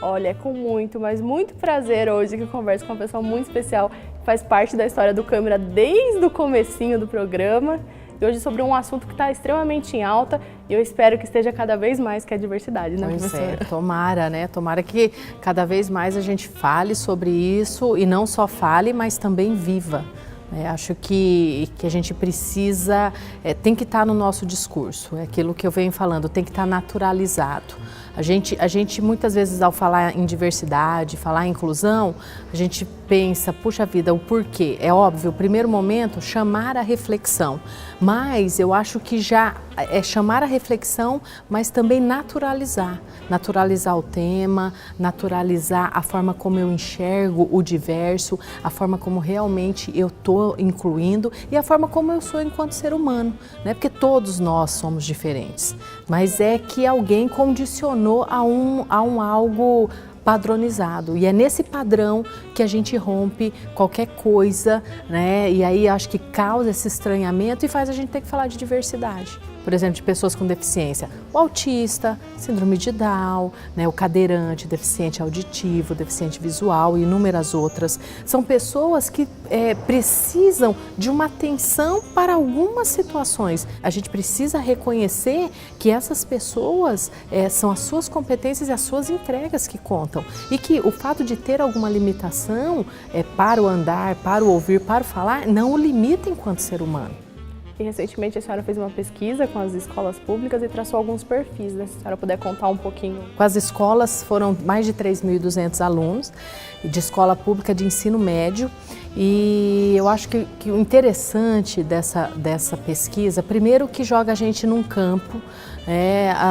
Olha, é com muito, mas muito prazer hoje que eu converso com uma pessoa muito especial, que faz parte da história do Câmara desde o comecinho do programa. E hoje sobre um assunto que está extremamente em alta e eu espero que esteja cada vez mais, que é a diversidade, né, professora? Tomara, né? Tomara que cada vez mais a gente fale sobre isso e não só fale, mas também viva. Acho que a gente precisa, tem que estar no nosso discurso, é aquilo que eu venho falando, tem que estar naturalizado. A gente muitas vezes ao falar em diversidade, falar em inclusão, a gente pensa, puxa vida, o porquê? É óbvio, o primeiro momento, chamar a reflexão, mas eu acho que já é chamar a reflexão, mas também naturalizar o tema, naturalizar a forma como eu enxergo o diverso, a forma como realmente eu estou incluindo e a forma como eu sou enquanto ser humano, né? Porque todos nós somos diferentes, mas é que alguém condicionou a um algo padronizado e é nesse padrão que a gente rompe qualquer coisa, né? E aí acho que causa esse estranhamento e faz a gente ter que falar de diversidade. Por exemplo, de pessoas com deficiência, o autista, síndrome de Down, né, o cadeirante, deficiente auditivo, deficiente visual e inúmeras outras. São pessoas que precisam de uma atenção para algumas situações. A gente precisa reconhecer que essas pessoas são as suas competências e as suas entregas que contam. E que o fato de ter alguma limitação para o andar, para o ouvir, para o falar, não o limita enquanto ser humano. E recentemente a senhora fez uma pesquisa com as escolas públicas e traçou alguns perfis, né? Se a senhora puder contar um pouquinho. Com as escolas foram mais de 3.200 alunos de escola pública de ensino médio e eu acho que o interessante dessa pesquisa, primeiro que joga a gente num campo,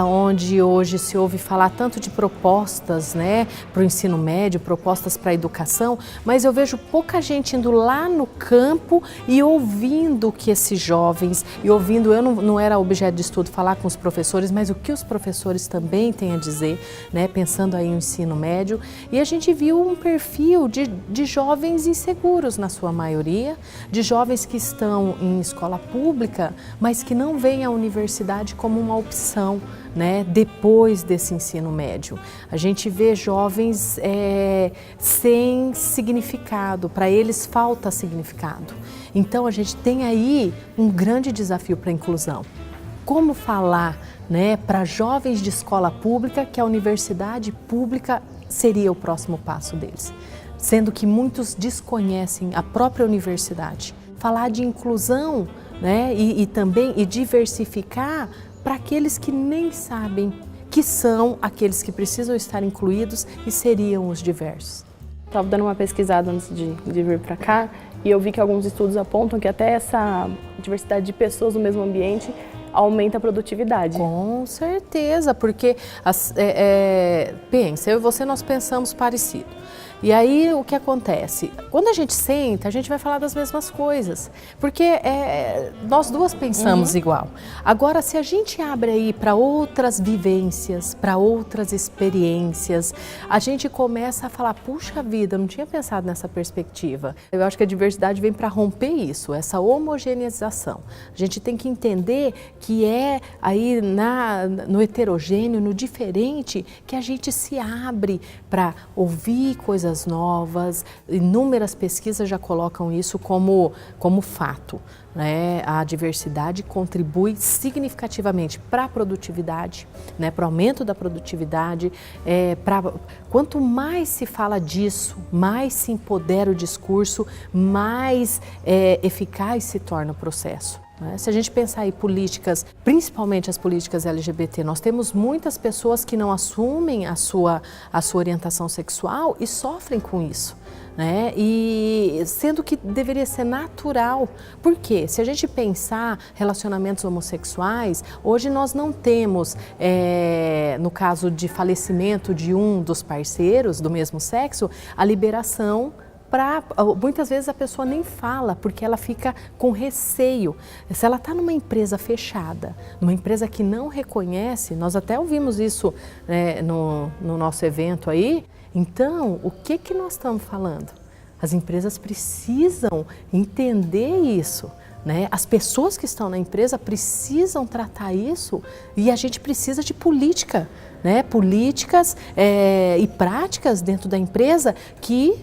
onde hoje se ouve falar tanto de propostas, né, para o ensino médio, propostas para a educação, mas eu vejo pouca gente indo lá no campo e ouvindo o que esses jovens, e ouvindo, eu não era objeto de estudo falar com os professores, mas o que os professores também têm a dizer, né, pensando aí no ensino médio, e a gente viu um perfil de jovens inseguros na sua maioria, de jovens que estão em escola pública, mas que não veem a universidade como uma opção, né, depois desse ensino médio. A gente vê jovens sem significado, para eles falta significado. Então a gente tem aí um grande desafio para a inclusão. Como falar, né, para jovens de escola pública que a universidade pública seria o próximo passo deles, sendo que muitos desconhecem a própria universidade. Falar de inclusão, né, e também diversificar para aqueles que nem sabem que são aqueles que precisam estar incluídos e seriam os diversos. Estava dando uma pesquisada antes de vir para cá e eu vi que alguns estudos apontam que até essa diversidade de pessoas no mesmo ambiente aumenta a produtividade. Com certeza, porque pensa, eu e você nós pensamos parecido. E aí o que acontece? Quando a gente senta, a gente vai falar das mesmas coisas, porque nós duas pensamos igual. Agora, se a gente abre aí para outras vivências, para outras experiências, a gente começa a falar, puxa vida, eu não tinha pensado nessa perspectiva. Eu acho que a diversidade vem para romper isso, essa homogeneização. A gente tem que entender que é aí no heterogêneo, no diferente, que a gente se abre para ouvir coisas novas. Inúmeras pesquisas já colocam isso como fato, né? A diversidade contribui significativamente para a produtividade, né? Para o aumento da produtividade. Quanto mais se fala disso, mais se empodera o discurso, mais eficaz se torna o processo. Se a gente pensar em políticas, principalmente as políticas LGBT, nós temos muitas pessoas que não assumem a sua orientação sexual e sofrem com isso, né? E sendo que deveria ser natural. Por quê? Se a gente pensar relacionamentos homossexuais, hoje nós não temos, no caso de falecimento de um dos parceiros do mesmo sexo, a liberação. Muitas vezes a pessoa nem fala porque ela fica com receio. Se ela está numa empresa fechada, numa empresa que não reconhece, nós até ouvimos isso no nosso evento aí, então o que nós estamos falando? As empresas precisam entender isso, né? As pessoas que estão na empresa precisam tratar isso e a gente precisa de política, né? Políticas e práticas dentro da empresa que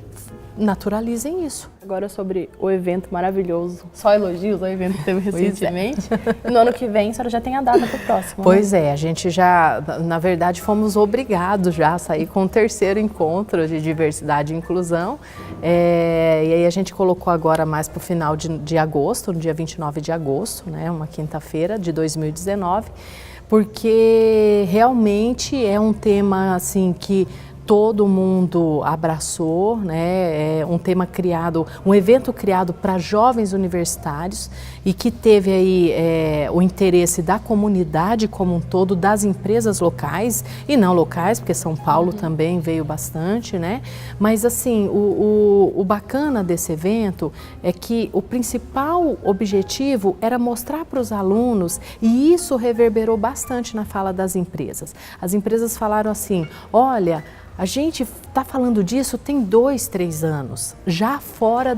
naturalizem isso. Agora sobre o evento maravilhoso, só elogios ao evento que teve recentemente. No ano que vem, a senhora já tem a data para o próximo. Pois é, a gente já, na verdade, fomos obrigados já a sair com o 3º encontro de diversidade e inclusão. E aí a gente colocou agora mais para o final de agosto, no dia 29 de agosto, né, uma quinta-feira de 2019, porque realmente é um tema assim que todo mundo abraçou, né? É um tema criado, um evento criado para jovens universitários e que teve aí o interesse da comunidade como um todo, das empresas locais e não locais, porque São Paulo também veio bastante, né? Mas assim, o bacana desse evento é que o principal objetivo era mostrar para os alunos, e isso reverberou bastante na fala das empresas. As empresas falaram assim, olha, a gente está falando disso tem 2, 3 anos, já fora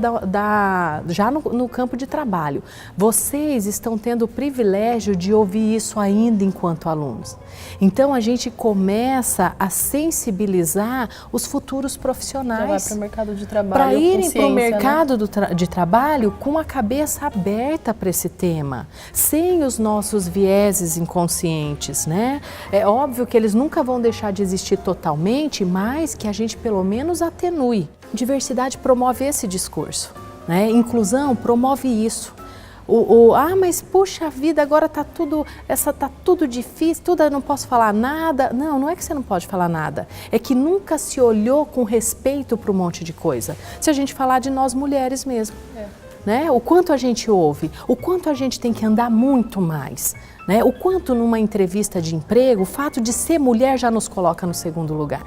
já no campo de trabalho. Vocês estão tendo o privilégio de ouvir isso ainda enquanto alunos. Então a gente começa a sensibilizar os futuros profissionais. Já vai para o mercado de trabalho. Para irem para o né? mercado de trabalho com a cabeça aberta para esse tema, sem os nossos vieses inconscientes, né? É óbvio que eles nunca vão deixar de existir totalmente, mas que a gente pelo menos atenue. Diversidade promove esse discurso, né? Inclusão promove isso. Mas puxa vida, agora tá tudo difícil, eu não posso falar nada. Não, não é que você não pode falar nada, é que nunca se olhou com respeito para um monte de coisa. Se a gente falar de nós mulheres mesmo, né? O quanto a gente ouve, o quanto a gente tem que andar muito mais, né? O quanto numa entrevista de emprego, o fato de ser mulher já nos coloca no segundo lugar.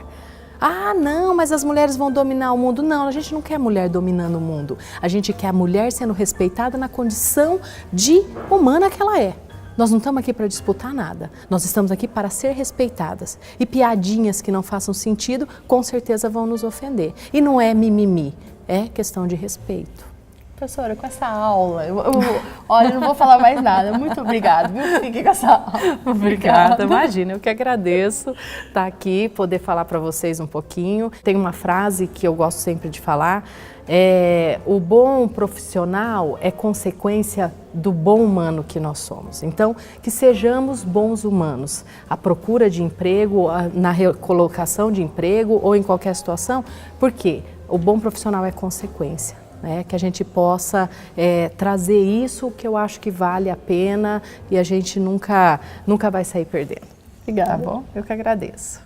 Ah, não, mas as mulheres vão dominar o mundo. Não, a gente não quer mulher dominando o mundo. A gente quer a mulher sendo respeitada na condição de humana que ela é. Nós não estamos aqui para disputar nada. Nós estamos aqui para ser respeitadas. E piadinhas que não façam sentido, com certeza vão nos ofender. E não é mimimi, é questão de respeito. Professora, com essa aula, olha, eu não vou falar mais nada. Muito obrigada, viu? Fique com essa aula. Obrigada, imagina, eu que agradeço estar aqui, poder falar para vocês um pouquinho. Tem uma frase que eu gosto sempre de falar, o bom profissional é consequência do bom humano que nós somos. Então, que sejamos bons humanos, à procura de emprego, na recolocação de emprego ou em qualquer situação, porque o bom profissional é consequência. Que a gente possa trazer isso que eu acho que vale a pena e a gente nunca vai sair perdendo. Obrigada. Tá bom? Eu que agradeço.